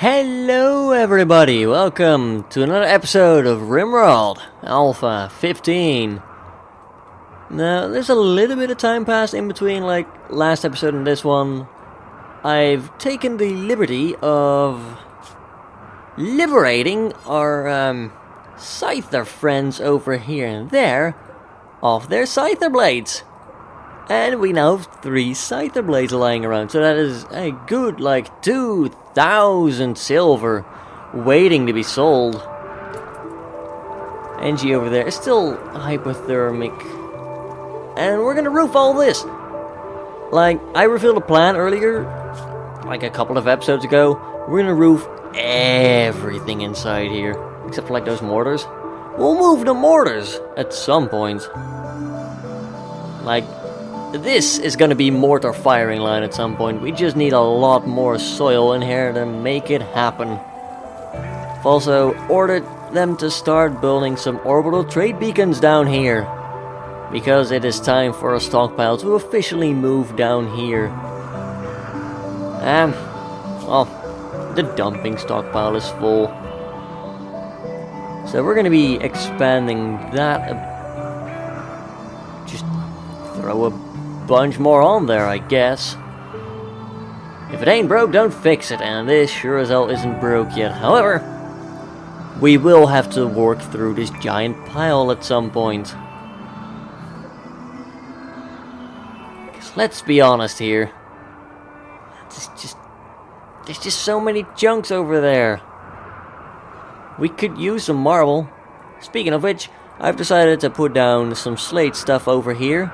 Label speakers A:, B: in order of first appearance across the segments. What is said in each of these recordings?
A: Hello everybody, welcome to another episode of Rimworld, Alpha 15. Now, there's a little bit of time passed in between, like, last episode and this one. I've taken the liberty of liberating our, scyther friends over here and there of their scyther blades. And we now have 3 scyther blades lying around, so that is a good, like, 2,000 silver waiting to be sold. Angie over there is still hypothermic. And we're gonna roof all this. Like, I revealed a plan earlier, like a couple of episodes ago. We're gonna roof everything inside here, except for, like, those mortars. We'll move the mortars at some point. Like, this is gonna be mortar firing line at some point. We just need a lot more soil in here to make it happen. I've also ordered them to start building some orbital trade beacons down here, because it is time for a stockpile to officially move down here. Well, the dumping stockpile is full. So we're gonna be expanding that. Just throw a bunch more on there, I guess. If it ain't broke, don't fix it, and this sure as hell isn't broke yet. However, we will have to work through this giant pile at some point. Because let's be honest here, there's just so many chunks over there. We could use some marble. Speaking of which, I've decided to put down some slate stuff over here.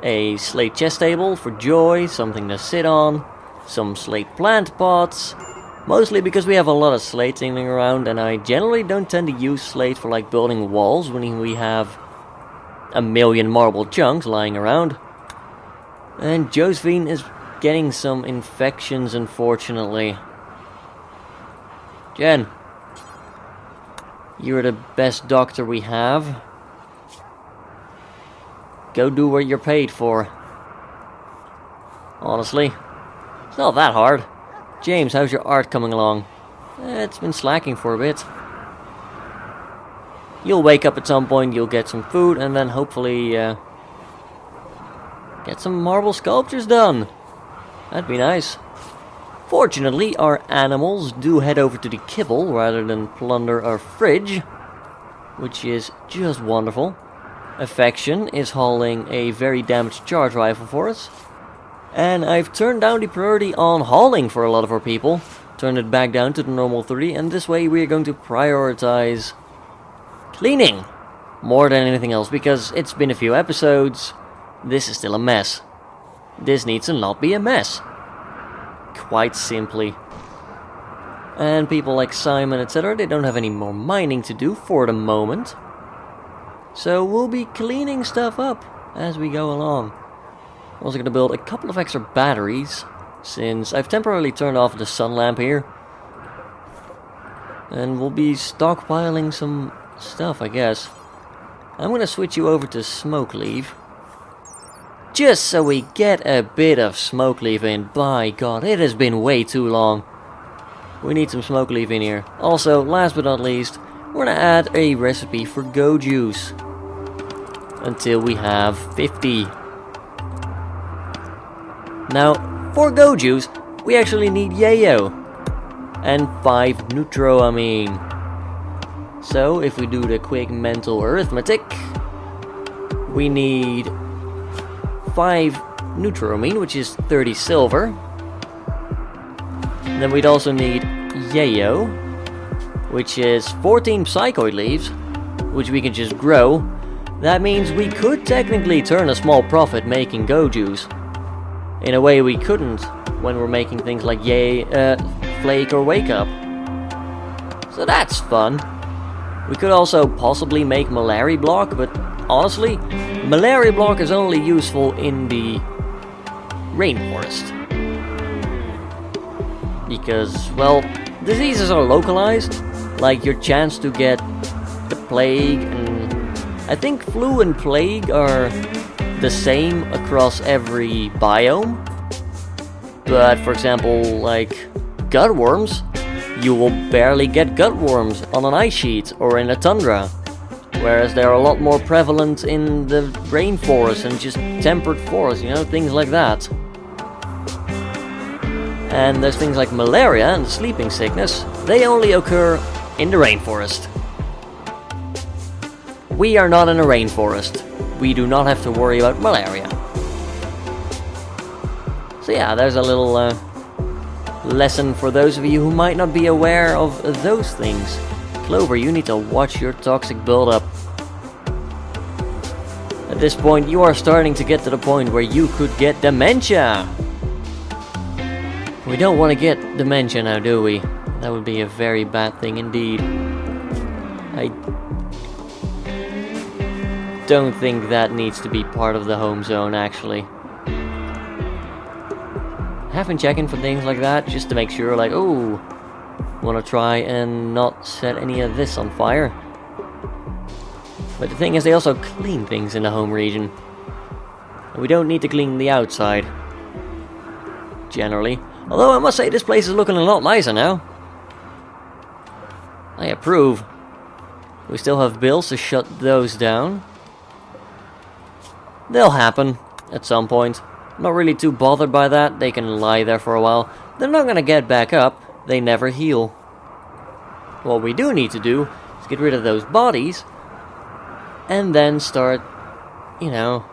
A: A slate chest table for Joy, something to sit on, some slate plant pots, mostly because we have a lot of slate hanging around, and I generally don't tend to use slate for, like, building walls when we have a million marble chunks lying around. And Josephine is getting some infections, unfortunately. Jen, you're the best doctor we have. Go do what you're paid for. Honestly, it's not that hard. James, how's your art coming along? It's been slacking for a bit. You'll wake up at some point, you'll get some food, and then hopefully get some marble sculptures done. That'd be nice. Fortunately, our animals do head over to the kibble rather than plunder our fridge, which is just wonderful. Affection is hauling a very damaged charge rifle for us. And I've turned down the priority on hauling for a lot of our people. Turned it back down to the normal 3, and this way we are going to prioritize cleaning more than anything else, because it's been a few episodes. This is still a mess. This needs to not be a mess. Quite simply. And people like Simon, etc., they don't have any more mining to do for the moment. So we'll be cleaning stuff up as we go along. I'm also going to build a couple of extra batteries, since I've temporarily turned off the sun lamp here. And we'll be stockpiling some stuff, I guess. I'm going to switch you over to smoke leaf, just so we get a bit of smoke leaf in. By God, it has been way too long. We need some smoke leaf in here. Also, last but not least, we're going to add a recipe for go juice until we have 50. Now, for go juice, we actually need yayo and 5 neutroamine. So, if we do the quick mental arithmetic, we need 5 neutroamine, which is 30 silver. And then we'd also need yayo, which is 14 psychoid leaves, which we can just grow. That means we could technically turn a small profit making go juice. In a way we couldn't when we're making things like flake or wake up. So that's fun. We could also possibly make malaria block, but honestly, malaria block is only useful in the rainforest. Because, well, diseases are localized, like your chance to get the plague, and I think flu and plague are the same across every biome. But for example, like gutworms, you will barely get gutworms on an ice sheet or in a tundra. Whereas they're a lot more prevalent in the rainforest and just temperate forests, you know, things like that. And there's things like malaria and sleeping sickness. They only occur in the rainforest. We are not in a rainforest. We do not have to worry about malaria. So yeah, there's a little lesson for those of you who might not be aware of those things. Clover, you need to watch your toxic buildup. At this point, you are starting to get to the point where you could get dementia. We don't want to get dementia now, do we? That would be a very bad thing indeed. I don't think that needs to be part of the home zone, actually. Have been checking for things like that, just to make sure, like, oh, want to try and not set any of this on fire. But the thing is, they also clean things in the home region. And we don't need to clean the outside, generally. Although I must say, this place is looking a lot nicer now. I approve. We still have bills to shut those down. They'll happen at some point. Not really too bothered by that. They can lie there for a while. They're not gonna get back up. They never heal. What we do need to do is get rid of those bodies and then start, you know,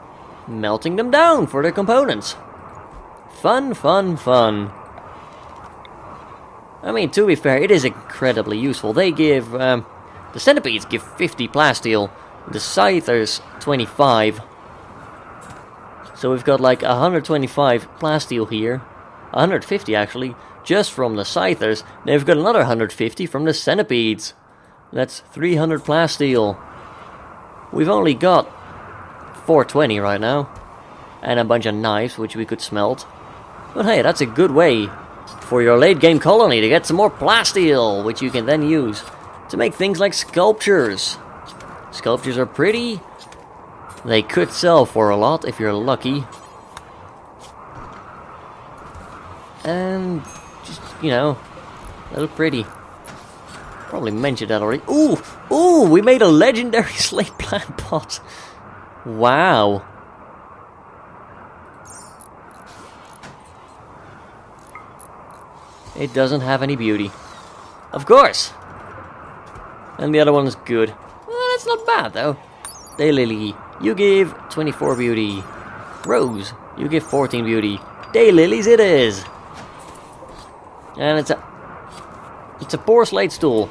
A: melting them down for their components. Fun, fun, fun. I mean, to be fair, it is incredibly useful. They give, the centipedes give 50 plasteel, the scythers 25. So we've got like 125 plasteel here, 150 actually, just from the scythers. Then we've got another 150 from the centipedes. That's 300 plasteel. We've only got 420 right now, and a bunch of knives which we could smelt. But hey, that's a good way for your late game colony to get some more plasteel, which you can then use to make things like sculptures. Sculptures are pretty. They could sell for a lot if you're lucky. And just, you know, they look pretty. Probably mentioned that already. Ooh! Ooh! We made a legendary slate plant pot. Wow. It doesn't have any beauty. Of course! And the other one is good. Well, that's not bad though. Daylily, you give 24 beauty. Rose, you give 14 beauty. Daylilies it is! And it's a poor slate stool.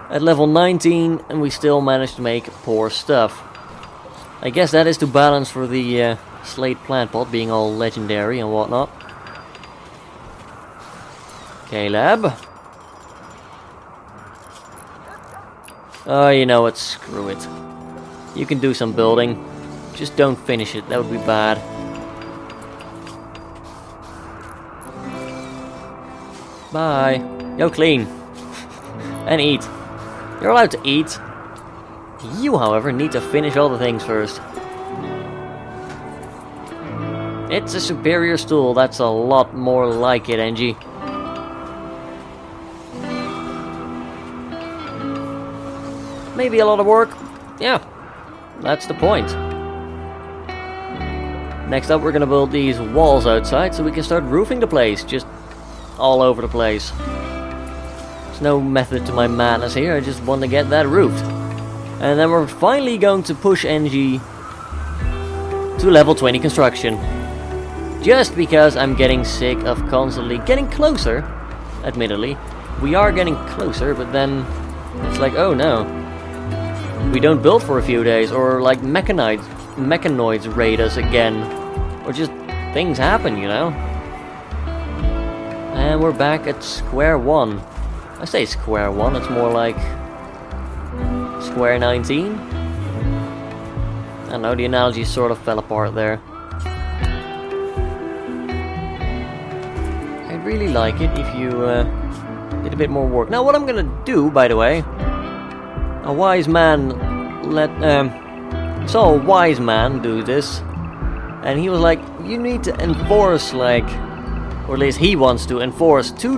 A: At level 19, and we still managed to make poor stuff. I guess that is to balance for the slate plant pot being all legendary and whatnot. Caleb. Oh, you know what? Screw it. You can do some building. Just don't finish it. That would be bad. Bye. Go clean. And eat. You're allowed to eat. You, however, need to finish all the things first. It's a superior stool. That's a lot more like it, Angie. Maybe a lot of work. Yeah, that's the point. Next up, we're gonna build these walls outside so we can start roofing the place. Just all over the place. There's no method to my madness here. I just want to get that roofed. And then we're finally going to push NG to level 20 construction. Just because I'm getting sick of constantly getting closer. Admittedly, we are getting closer, but then it's like, oh no. We don't build for a few days, or like mechanoids raid us again. Or just things happen, you know? And we're back at square one. I say square one, it's more like square 19. I don't know, the analogy sort of fell apart there. I'd really like it if you did a bit more work. Now what I'm gonna do, by the way, a wise man saw a wise man do this, and he was like, you need to enforce like or at least he wants to enforce 2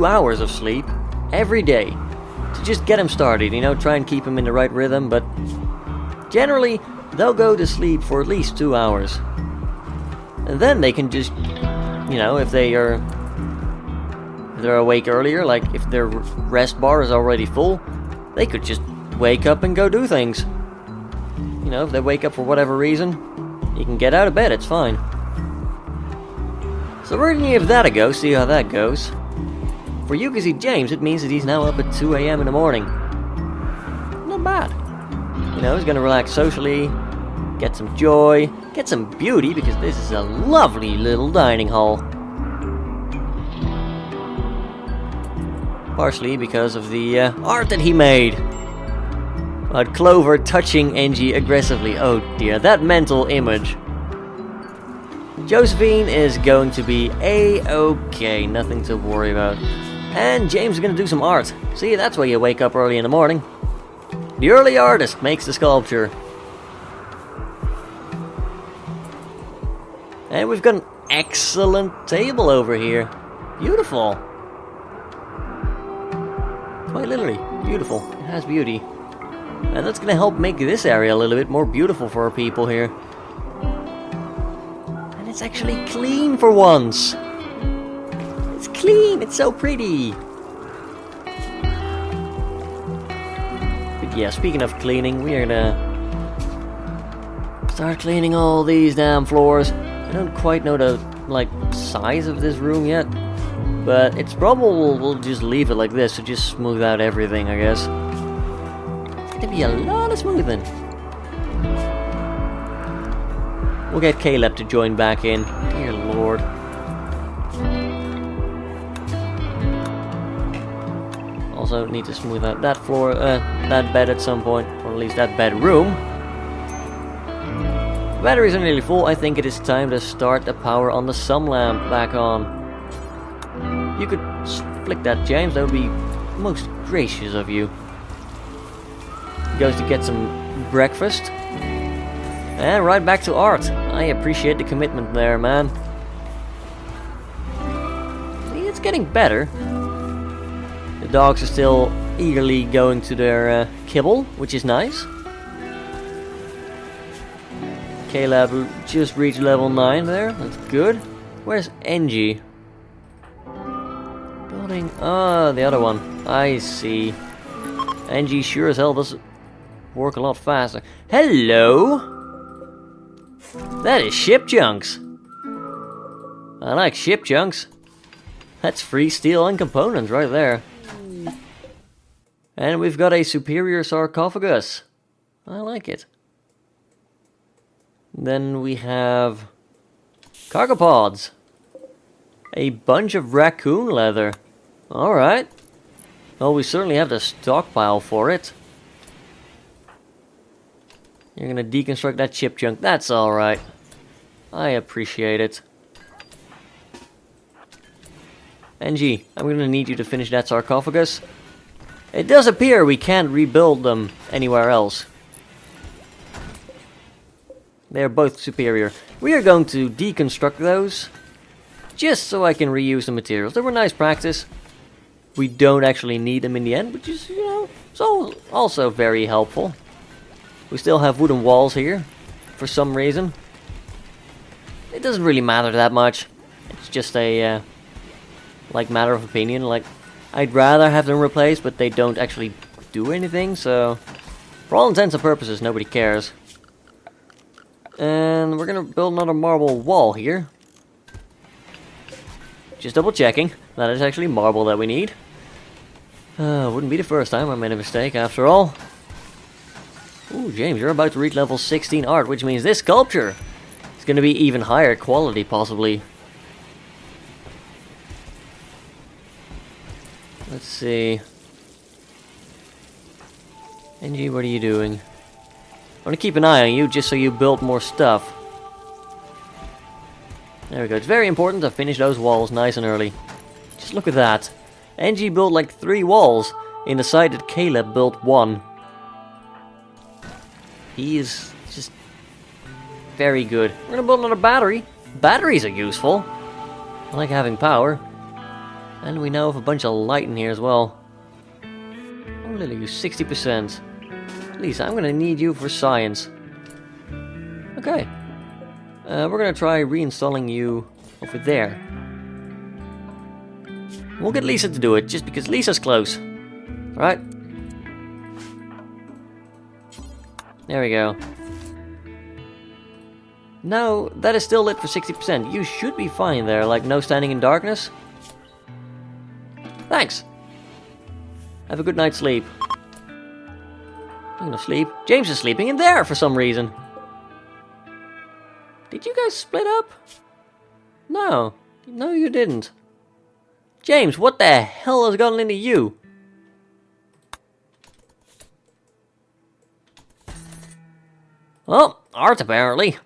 A: hours of sleep every day to just get him started, you know, try and keep him in the right rhythm, but generally they'll go to sleep for at least 2 hours. And then they can just, you know, if they're awake earlier, like if their rest bar is already full, they could just wake up and go do things. You know, if they wake up for whatever reason, you can get out of bed, it's fine. So we're gonna give that a go, see how that goes. For Yukisi James, it means that he's now up at 2 AM in the morning. Not bad. You know, he's gonna relax socially, get some joy, get some beauty, because this is a lovely little dining hall. Partially because of the art that he made. About Clover touching Angie aggressively. Oh dear, that mental image. Josephine is going to be A-okay, nothing to worry about. And James is going to do some art. See, that's why you wake up early in the morning. The early artist makes the sculpture. And we've got an excellent table over here. Beautiful. Quite literally, beautiful. It has beauty. And that's going to help make this area a little bit more beautiful for our people here. And it's actually clean for once. It's clean, it's so pretty. But yeah, speaking of cleaning, we are going to start cleaning all these damn floors. I don't quite know the size of this room yet. But it's probable we'll just leave it like this to just smooth out everything, I guess. It's gonna be a lot of smoothing. We'll get Caleb to join back in. Dear Lord. Also need to smooth out that floor, that bed at some point, or at least that bedroom. The batteries are nearly full. I think it is time to start the power on the sun lamp back on. You could flick that, James. That would be most gracious of you. He goes to get some breakfast. And right back to art. I appreciate the commitment there, man. See, it's getting better. The dogs are still eagerly going to their kibble, which is nice. Caleb just reached level 9 there. That's good. Where's Angie? Ah, the other one. I see. Angie sure as hell does work a lot faster. Hello! That is ship junks. I like ship junks. That's free steel and components right there. And we've got a superior sarcophagus. I like it. Then we have cargo pods. A bunch of raccoon leather. Alright. Well, we certainly have the stockpile for it. You're gonna deconstruct that chip junk. That's alright. I appreciate it. Angie, I'm gonna need you to finish that sarcophagus. It does appear we can't rebuild them anywhere else. They're both superior. We are going to deconstruct those. Just so I can reuse the materials. They were nice practice. We don't actually need them in the end, which is, you know, so also very helpful. We still have wooden walls here, for some reason. It doesn't really matter that much. It's just a, matter of opinion. Like, I'd rather have them replaced, but they don't actually do anything, so... For all intents and purposes, nobody cares. And we're gonna build another marble wall here. Just double checking. That is actually marble that we need. Wouldn't be the first time I made a mistake, after all. Ooh, James, you're about to reach level 16 art, which means this sculpture is going to be even higher quality, possibly. Let's see. Angie, what are you doing? I want to keep an eye on you, just so you build more stuff. There we go. It's very important to finish those walls nice and early. Just look at that. Angie built like 3 walls in the side that Caleb built 1. He is just very good. We're gonna build another battery. Batteries are useful. I like having power. And we now have a bunch of light in here as well. Only use 60%. Lisa, I'm gonna need you for science. Okay. We're gonna try reinstalling you over there. We'll get Lisa to do it, just because Lisa's close. Alright. There we go. Now, that is still lit for 60%. You should be fine there, like no standing in darkness. Thanks. Have a good night's sleep. I'm gonna sleep. James is sleeping in there for some reason. Did you guys split up? No. No, you didn't. James, what the hell has gotten into you? Well, art apparently.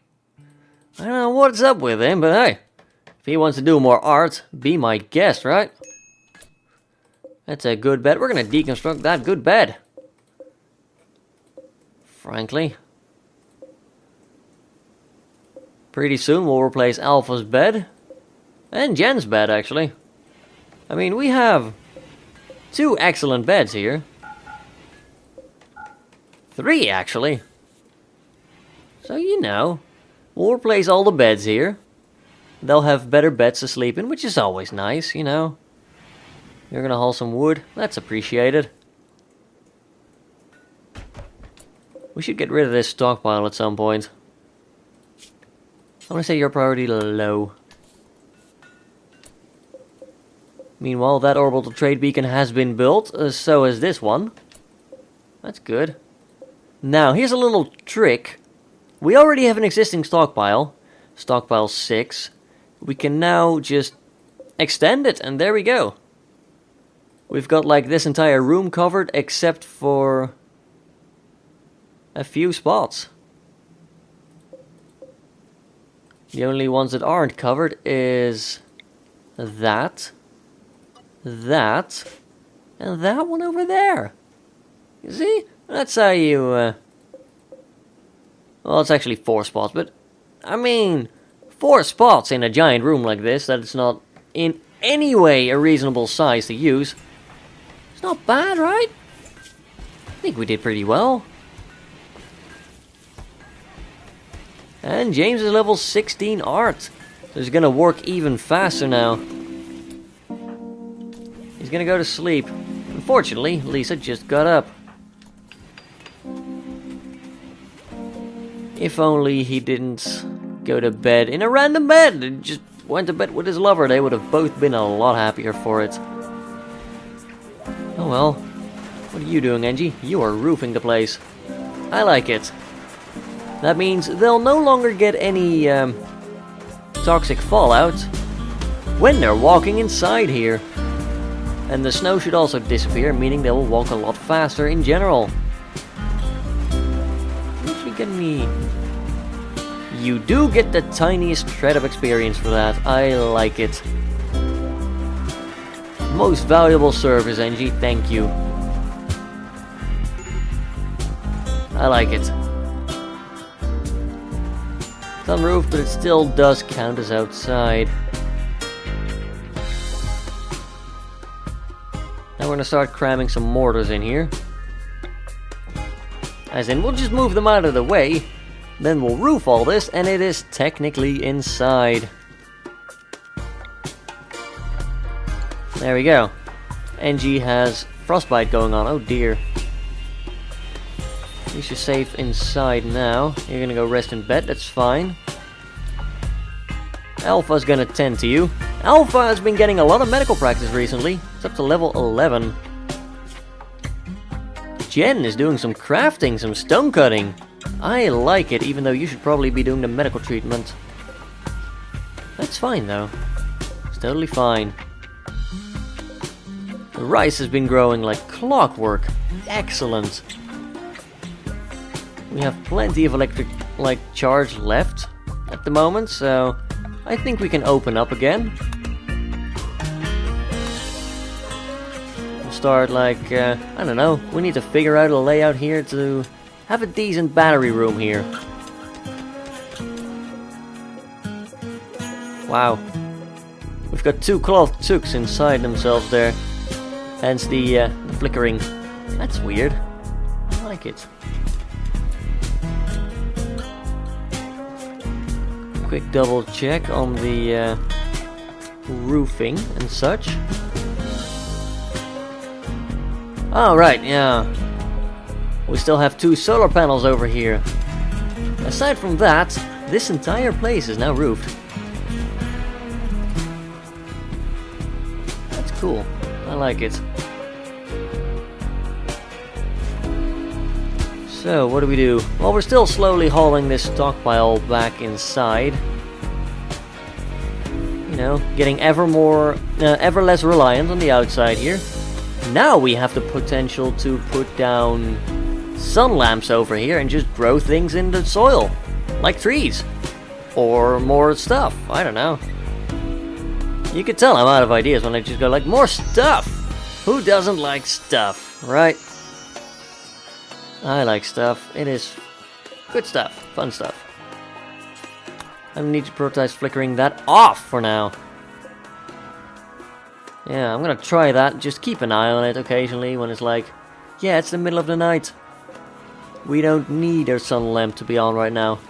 A: I don't know what's up with him, but hey. If he wants to do more art, be my guest, right? That's a good bed. We're gonna deconstruct that good bed. Frankly. Pretty soon we'll replace Alpha's bed. And Jen's bed, actually. I mean, we have 2 excellent beds here. 3, actually. So, you know, we'll replace all the beds here. They'll have better beds to sleep in, which is always nice, you know. You're gonna haul some wood. That's appreciated. We should get rid of this stockpile at some point. I want to say your priority low. Meanwhile, that orbital trade beacon has been built, so has this one. That's good. Now, here's a little trick. We already have an existing stockpile. Stockpile 6. We can now just extend it, and there we go. We've got like this entire room covered, except for a few spots. The only ones that aren't covered is that, and that one over there. You see? That's how you, well, it's actually 4 spots, but, I mean, 4 spots in a giant room like this, that it's not in any way a reasonable size to use. It's not bad, right? I think we did pretty well. And James is level 16 art. So he's gonna work even faster now. He's gonna go to sleep. Unfortunately, Lisa just got up. If only he didn't go to bed in a random bed and just went to bed with his lover, they would have both been a lot happier for it. Oh well. What are you doing, Angie? You are roofing the place. I like it. That means they'll no longer get any toxic fallout when they're walking inside here. And the snow should also disappear, meaning they will walk a lot faster in general. Actually get me... You do get the tiniest shred of experience for that. I like it. Most valuable service, Angie. Thank you. I like it. It's on roof, but it still does count as outside. Now we're gonna start cramming some mortars in here. As in, we'll just move them out of the way. Then we'll roof all this, and it is technically inside. There we go. NG has frostbite going on. Oh dear. At least you're safe inside now. You're gonna go rest in bed, that's fine. Alpha's gonna tend to you. Alpha has been getting a lot of medical practice recently. It's up to level 11. Jen is doing some crafting, some stone cutting. I like it, even though you should probably be doing the medical treatment. That's fine though. It's totally fine. The rice has been growing like clockwork. Excellent. We have plenty of electric charge left at the moment, so I think we can open up again. We'll start I don't know, we need to figure out a layout here to have a decent battery room here. Wow. We've got two cloth tooks inside themselves there. Hence the flickering. That's weird. I like it. Quick double check on the roofing and such. Oh, right, yeah. We still have 2 solar panels over here. Aside from that, this entire place is now roofed. That's cool. I like it. So, what do we do? Well, we're still slowly hauling this stockpile back inside. You know, getting ever less reliant on the outside here. Now we have the potential to put down sun lamps over here and just grow things in the soil. Like trees. Or more stuff. I don't know. You can tell I'm out of ideas when I just go like, more stuff! Who doesn't like stuff, right? I like stuff. It is good stuff. Fun stuff. I need to prioritize flickering that off for now. Yeah, I'm gonna try that. Just keep an eye on it occasionally when it's like, yeah, it's the middle of the night. We don't need our sun lamp to be on right now.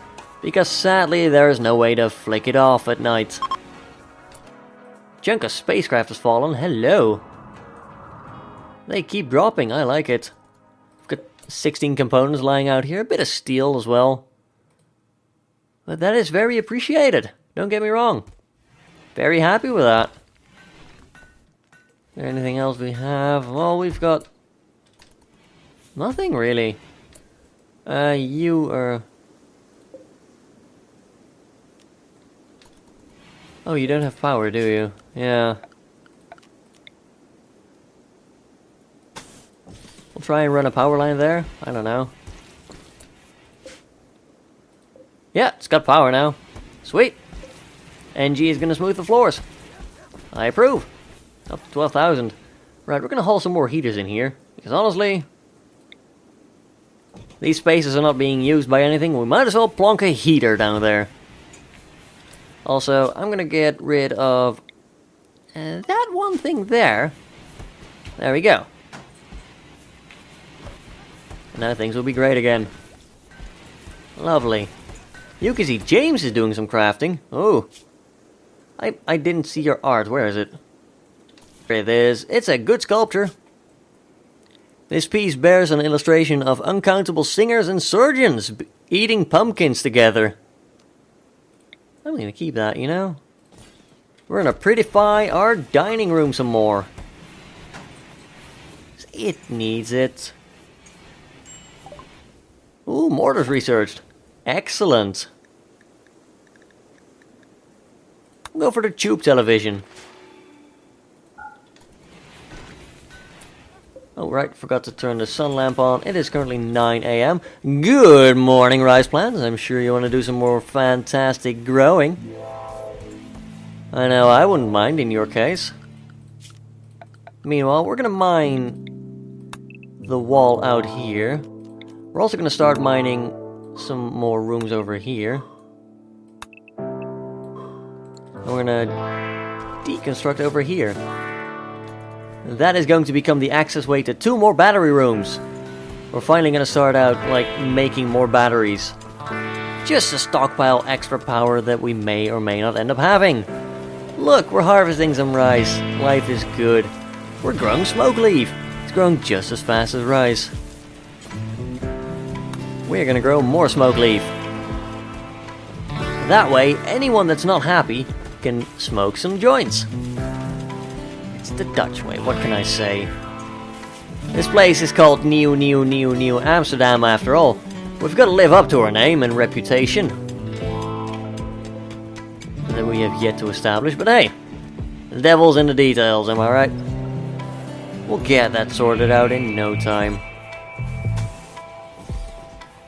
A: Because sadly, there is no way to flick it off at night. Chunk of spacecraft has fallen. Hello. They keep dropping. I like it. 16 components lying out here, a bit of steel as well. But that is very appreciated, don't get me wrong. Very happy with that. Is there anything else we have? Well, we've got nothing really. You are... Oh, you don't have power, do you? Yeah. We'll try and run a power line there. I don't know. Yeah, it's got power now. Sweet. NG is going to smooth the floors. I approve. Up to 12,000. Right, we're going to haul some more heaters in here. Because honestly, these spaces are not being used by anything. We might as well plonk a heater down there. Also, I'm going to get rid of that one thing there. There we go. Now things will be great again. Lovely. You can see James is doing some crafting. Oh. I didn't see your art. Where is it? There it is. It's a good sculpture. This piece bears an illustration of uncountable singers and surgeons eating pumpkins together. I'm gonna keep that, you know. We're gonna prettify our dining room some more. It needs it. Ooh, mortars researched. Excellent. Go for the tube television. Oh, right, forgot to turn the sun lamp on. It is currently 9 AM. Good morning, rice plants. I'm sure you want to do some more fantastic growing. I know, I wouldn't mind in your case. Meanwhile, we're going to mine the wall out here. We're also going to start mining some more rooms over here. And we're going to deconstruct over here. That is going to become the access way to 2 more battery rooms. We're finally going to start out, like, making more batteries. Just to stockpile extra power that we may or may not end up having. Look, we're harvesting some rice. Life is good. We're growing smoke leaf. It's growing just as fast as rice. We're going to grow more smoke leaf. That way, anyone that's not happy can smoke some joints. It's the Dutch way, what can I say? This place is called New Amsterdam after all. We've got to live up to our name and reputation that we have yet to establish, but hey, the devil's in the details, am I right? We'll get that sorted out in no time.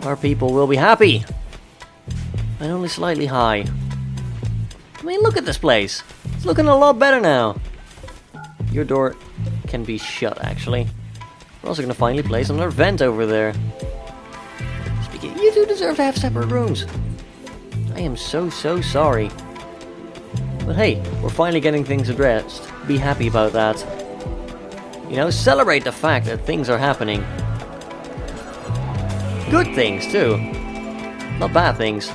A: Our people will be happy. And only slightly high. I mean, look at this place. It's looking a lot better now. Your door can be shut, actually. We're also going to finally place another vent over there. Speaking, you do deserve to have separate rooms. I am so sorry. But hey, we're finally getting things addressed. Be happy about that. You know, celebrate the fact that things are happening. Good things, too. Not bad things.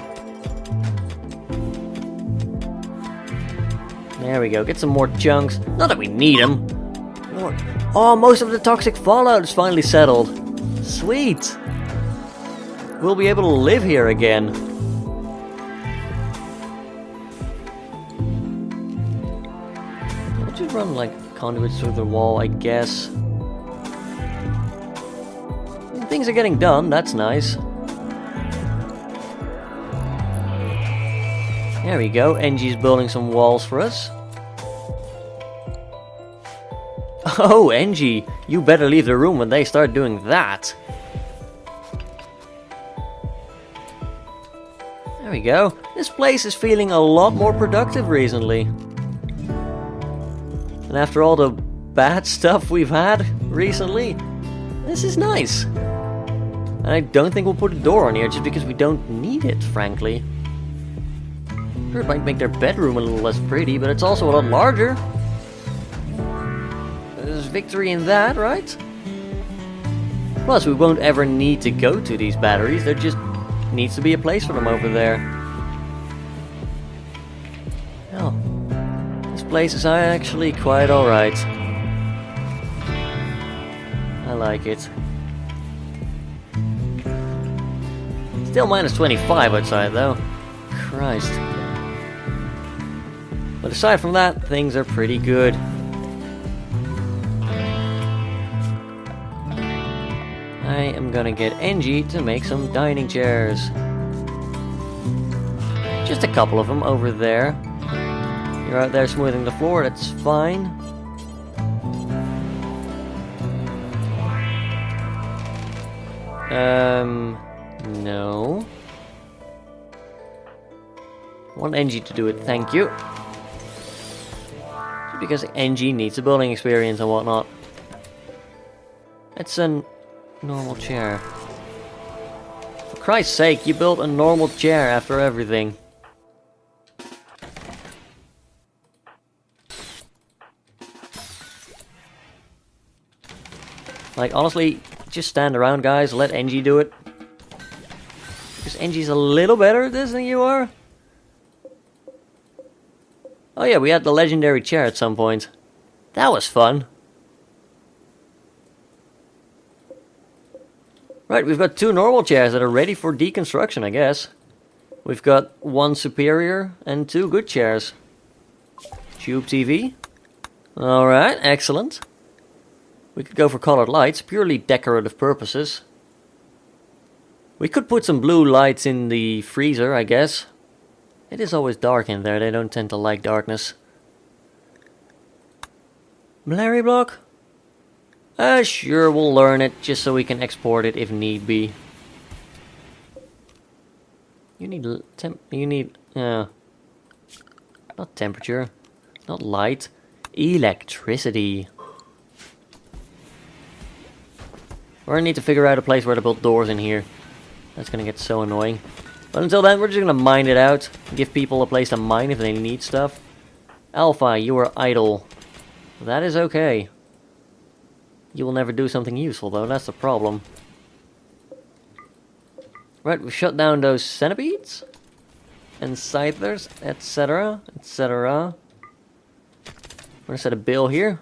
A: There we go, get some more chunks. Not that we need them. Oh, most of the toxic fallout is finally settled. Sweet. We'll be able to live here again. I'll just run like conduits through the wall, I guess. Things are getting done, that's nice. There we go, NG's building some walls for us. Oh, NG, you better leave the room when they start doing that. There we go. This place is feeling a lot more productive recently. And after all the bad stuff we've had recently, this is nice. And I don't think we'll put a door on here just because we don't need it, frankly. Sure, it might make their bedroom a little less pretty, but it's also a lot larger. There's victory in that, right? Plus, we won't ever need to go to these batteries. There just needs to be a place for them over there. Oh, this place is actually quite alright. I like it. Still minus 25 outside, though. Christ. But aside from that, things are pretty good. I am gonna get NG to make some dining chairs. Just a couple of them over there. You're out there smoothing the floor, that's fine. No. I want NG to do it, thank you. Just because NG needs a building experience and whatnot. It's a normal chair. For Christ's sake, you built a normal chair after everything. Like, honestly, just stand around, guys. Let NG do it. Because NG's a little better at this than you are. Oh yeah, we had the legendary chair at some point. That was fun. Right, we've got 2 normal chairs that are ready for deconstruction, I guess. We've got 1 superior and 2 good chairs. Tube TV. Alright, excellent. We could go for colored lights, purely decorative purposes. We could put some blue lights in the freezer, I guess. It is always dark in there, they don't tend to like darkness. Malari block? Sure, we'll learn it, just so we can export it if need be. You need not temperature, not light, electricity. We're gonna need to figure out a place where to build doors in here. That's gonna get so annoying. But until then, we're just gonna mine it out. Give people a place to mine if they need stuff. Alpha, you are idle. That is okay. You will never do something useful, though. That's the problem. Right, we shut down those centipedes. And scythers, etc. etc. We're gonna set a bill here.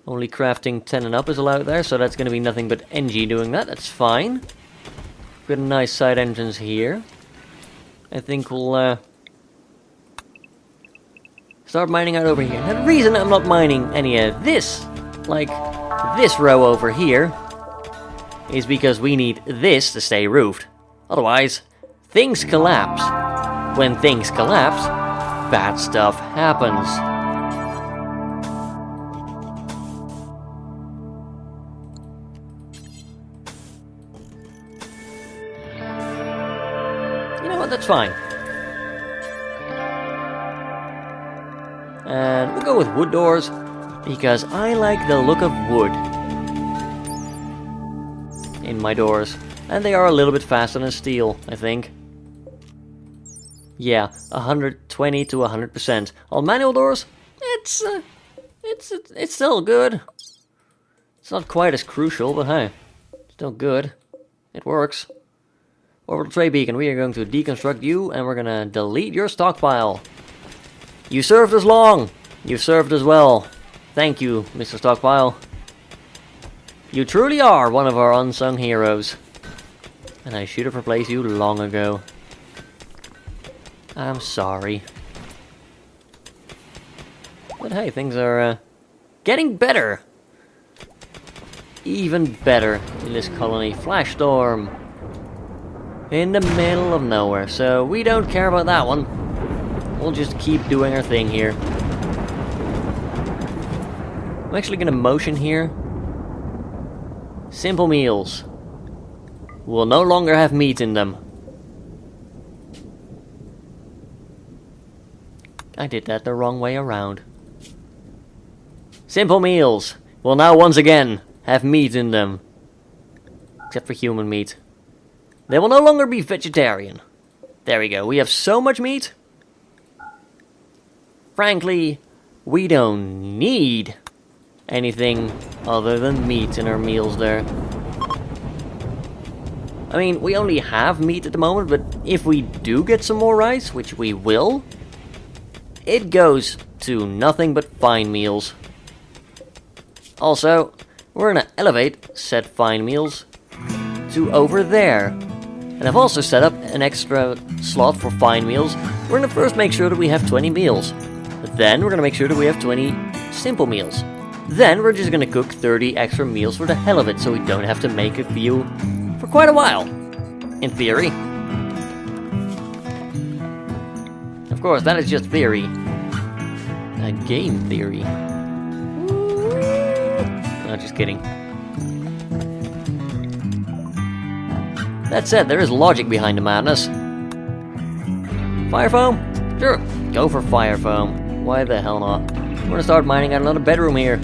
A: Only crafting 10 and up is allowed there, so that's going to be nothing but NG doing that. That's fine. We've got a nice side entrance here. I think we'll start mining out over here. Now, the reason I'm not mining any of this, like this row over here, is because we need this to stay roofed. Otherwise, things collapse. When things collapse, bad stuff happens. That's fine. And we'll go with wood doors, because I like the look of wood in my doors. And they are a little bit faster than steel, I think. Yeah, 120 to 100%. On manual doors, it's still good. It's not quite as crucial, but hey, still good. It works. Orbital tray beacon, we are going to deconstruct you, and we're gonna delete your stockpile. You served us long. You served us well. Thank you, Mr. Stockpile. You truly are one of our unsung heroes. And I should have replaced you long ago. I'm sorry. But hey, things are getting better. Even better in this colony. Flash storm. In the middle of nowhere. So we don't care about that one. We'll just keep doing our thing here. I'm actually going to motion here. Simple meals. Will no longer have meat in them. I did that the wrong way around. Simple meals will now once again have meat in them. Except for human meat. They will no longer be vegetarian. There we go. We have so much meat. Frankly, we don't need anything other than meat in our meals there. I mean, we only have meat at the moment, but if we do get some more rice, which we will, it goes to nothing but fine meals. Also, we're gonna elevate said fine meals to over there. And I've also set up an extra slot for fine meals. We're gonna first make sure that we have 20 meals. Then we're gonna make sure that we have 20 simple meals. Then we're just gonna cook 30 extra meals for the hell of it, so we don't have to make a few for quite a while, in theory. Of course, that is just theory. A game theory. No, just kidding. That said, there is logic behind the madness. Fire foam? Sure, go for fire foam. Why the hell not? We're gonna start mining out another bedroom here.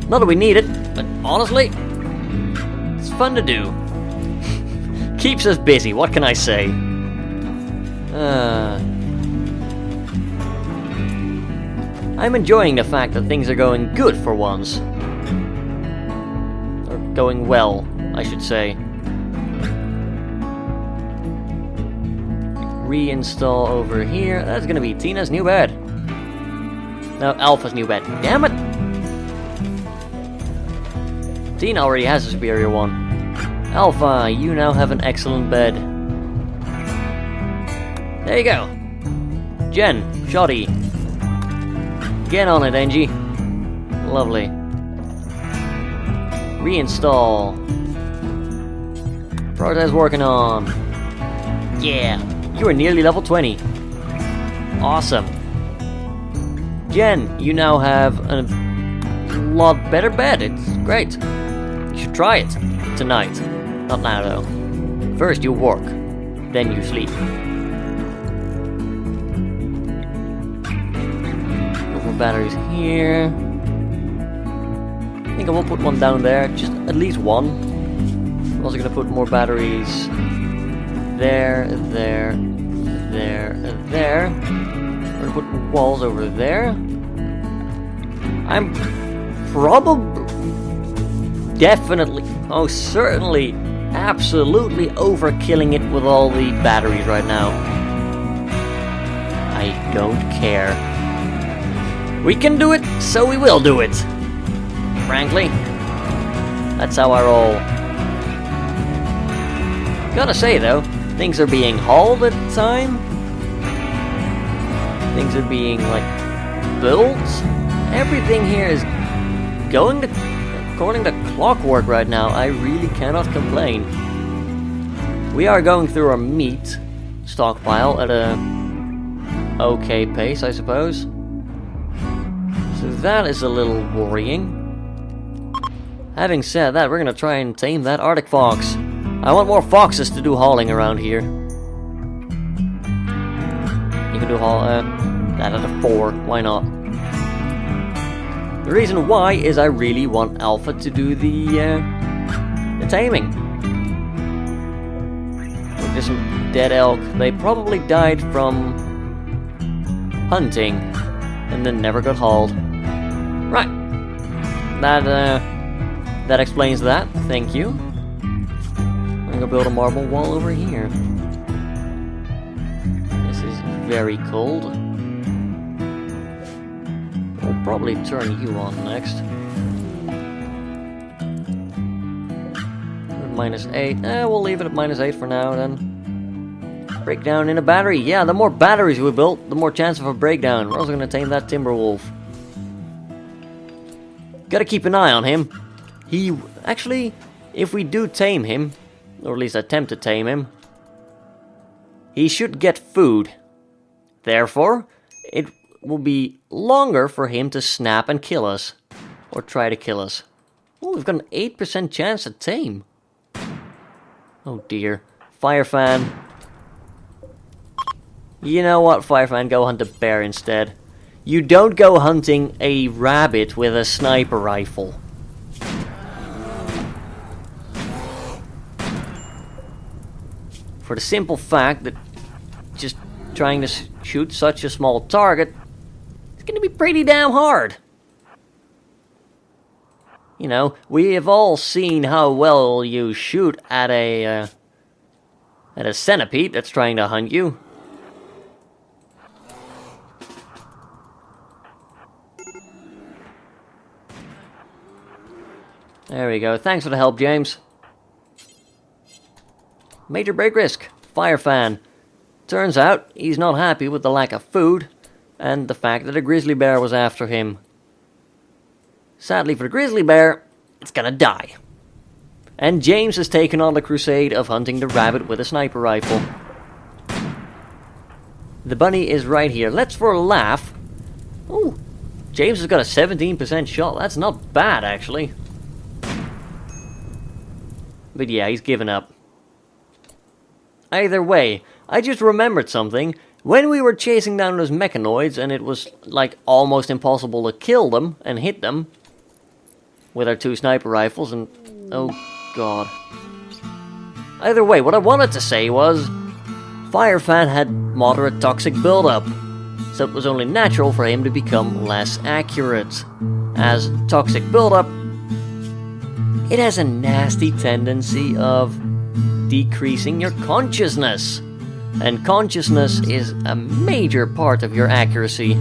A: Not that we need it, but honestly, it's fun to do. Keeps us busy, what can I say? I'm enjoying the fact that things are going good for once. Or going well, I should say. Reinstall over here. That's gonna be Tina's new bed. No, Alpha's new bed. Damn it! Tina already has a superior one. Alpha, you now have an excellent bed. There you go. Jen, shoddy. Get on it, Angie. Lovely. Reinstall. Prioritize working on. Yeah, you are nearly level 20. Awesome. Jen, you now have a lot better bed. It's great. You should try it tonight. Not now, though. First you work, then you sleep. Go for batteries here. I think I will put one down there, just at least one. I'm also gonna put more batteries there, there, there, there. We're gonna put walls over there. I'm probably, definitely, oh certainly, absolutely overkilling it with all the batteries right now. I don't care. We can do it, so we will do it. Frankly, that's how I roll. Gotta say though, things are being hauled at the time. Things are being like built. Everything here is going according to clockwork right now. I really cannot complain. We are going through our meat stockpile at a okay pace, I suppose. So that is a little worrying. Having said that, we're gonna try and tame that Arctic fox. I want more foxes to do hauling around here. You can do that at a 4, why not? The reason why is I really want Alpha to do the taming. Look, there's some dead elk. They probably died from hunting, and then never got hauled. Right. That explains that. Thank you. I'm gonna build a marble wall over here. This is very cold. We'll probably turn you on next. -8. We'll leave it at -8 for now then. Breakdown in a battery. Yeah, the more batteries we built, the more chance of a breakdown. We're also gonna tame that timber wolf. Gotta keep an eye on him. He actually, if we do tame him, or at least attempt to tame him, he should get food. Therefore, it will be longer for him to snap and kill us. Or try to kill us. Oh, we've got an 8% chance to tame. Oh dear. Firefan. You know what, Firefan? Go hunt a bear instead. You don't go hunting a rabbit with a sniper rifle. For the simple fact that just trying to shoot such a small target is going to be pretty damn hard. You know, we have all seen how well you shoot at a centipede that's trying to hunt you. There we go. Thanks for the help, James. Major break risk. Firefan. Turns out he's not happy with the lack of food and the fact that a grizzly bear was after him. Sadly for the grizzly bear, it's gonna die. And James has taken on the crusade of hunting the rabbit with a sniper rifle. The bunny is right here. Let's for a laugh. Oh, James has got a 17% shot. That's not bad, actually. But yeah, he's given up. Either way, I just remembered something. When we were chasing down those mechanoids and it was like almost impossible to kill them and hit them with our 2 sniper rifles and... oh god. Either way, what I wanted to say was Firefan had moderate toxic buildup, so it was only natural for him to become less accurate. As toxic buildup, it has a nasty tendency of decreasing your consciousness. And consciousness is a major part of your accuracy.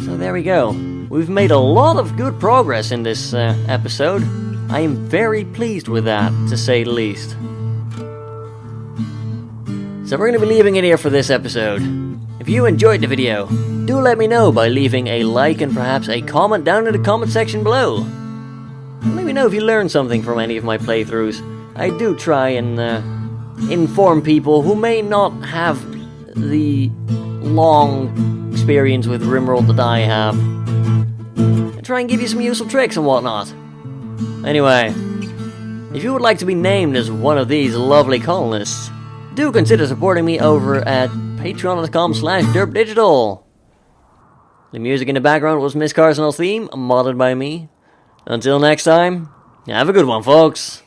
A: So there we go. We've made a lot of good progress in this episode. I am very pleased with that, to say the least. So we're going to be leaving it here for this episode. If you enjoyed the video, do let me know by leaving a like and perhaps a comment down in the comment section below. And let me know if you learned something from any of my playthroughs. I do try and inform people who may not have the long experience with Rimworld that I have. I try and give you some useful tricks and whatnot. Anyway, if you would like to be named as one of these lovely colonists, do consider supporting me over at patreon.com/Derpdigital. The music in the background was Miss Carson's theme, modded by me. Until next time, have a good one, folks.